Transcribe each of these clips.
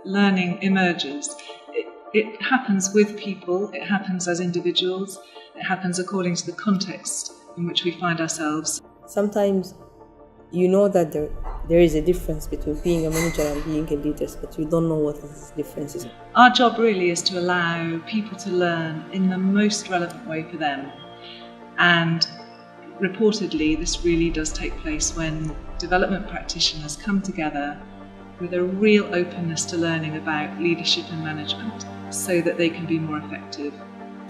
learning emerges. It happens with people, it happens as individuals, it happens according to the context in which we find ourselves. Sometimes you know that there is a difference between being a manager and being a leader, but you don't know what this difference is. Our job really is to allow people to learn in the most relevant way for them. And reportedly, this really does take place when development practitioners come together with a real openness to learning about leadership and management so that they can be more effective.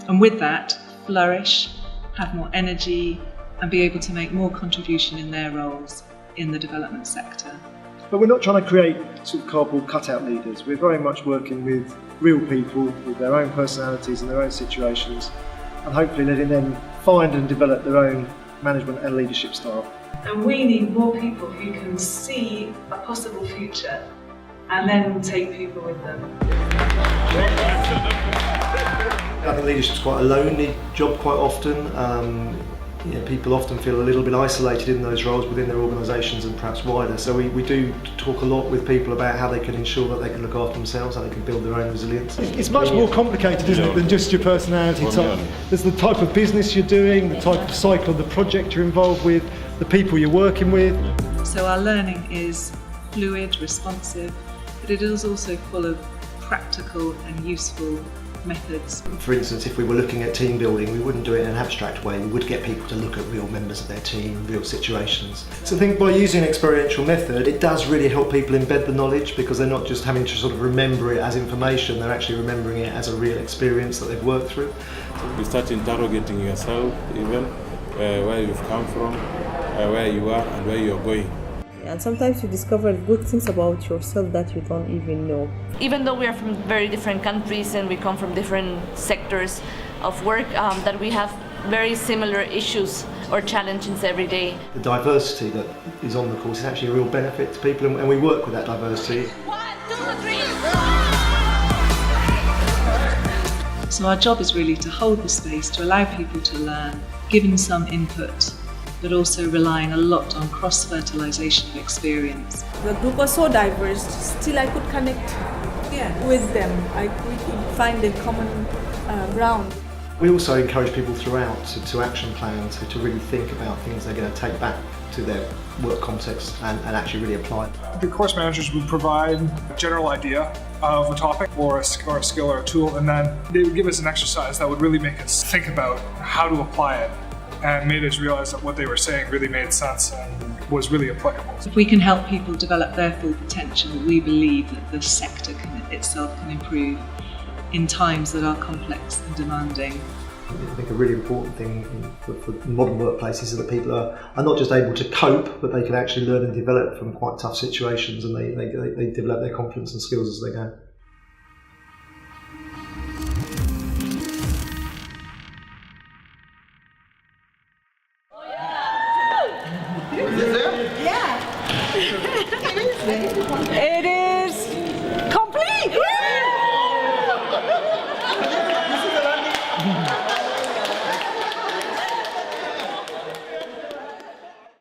And with that, flourish, have more energy, and be able to make more contribution in their roles in the development sector. But we're not trying to create sort of cardboard cutout leaders. We're very much working with real people with their own personalities and their own situations, and hopefully letting them find and develop their own management and leadership style. And we need more people who can see a possible future and then take people with them. I think leadership is quite a lonely job quite often. People often feel a little bit isolated in those roles within their organisations and perhaps wider. So we do talk a lot with people about how they can ensure that they can look after themselves, how they can build their own resilience. It's much more complicated, isn't it, than just your personality type. There's the type of business you're doing, the type of cycle of the project you're involved with, the people you're working with. So our learning is fluid, responsive, but it is also full of practical and useful methods. For instance, if we were looking at team building, we wouldn't do it in an abstract way. We would get people to look at real members of their team, real situations. So I think by using an experiential method, it does really help people embed the knowledge, because they're not just having to sort of remember it as information, they're actually remembering it as a real experience that they've worked through. You start interrogating yourself, even where you've come from, where you are and where you're going. And sometimes you discover good things about yourself that you don't even know. Even though we are from very different countries and we come from different sectors of work, that we have very similar issues or challenges every day. The diversity that is on the course is actually a real benefit to people, and we work with that diversity. 1, 2, 3. So our job is really to hold the space, to allow people to learn, giving some input, but also relying a lot on cross-fertilisation of experience. The group was so diverse, still I could connect with them. I could find a common ground. We also encourage people throughout to action plan, to really think about things they're going to take back to their work context and actually really apply it. The course managers would provide a general idea of a topic or a skill or a tool, and then they would give us an exercise that would really make us think about how to apply it, and made us realize that what they were saying really made sense and was really applicable. If we can help people develop their full potential, we believe that the sector itself can improve in times that are complex and demanding. I think a really important thing for modern workplaces is that people are not just able to cope, but they can actually learn and develop from quite tough situations, and they develop their confidence and skills as they go.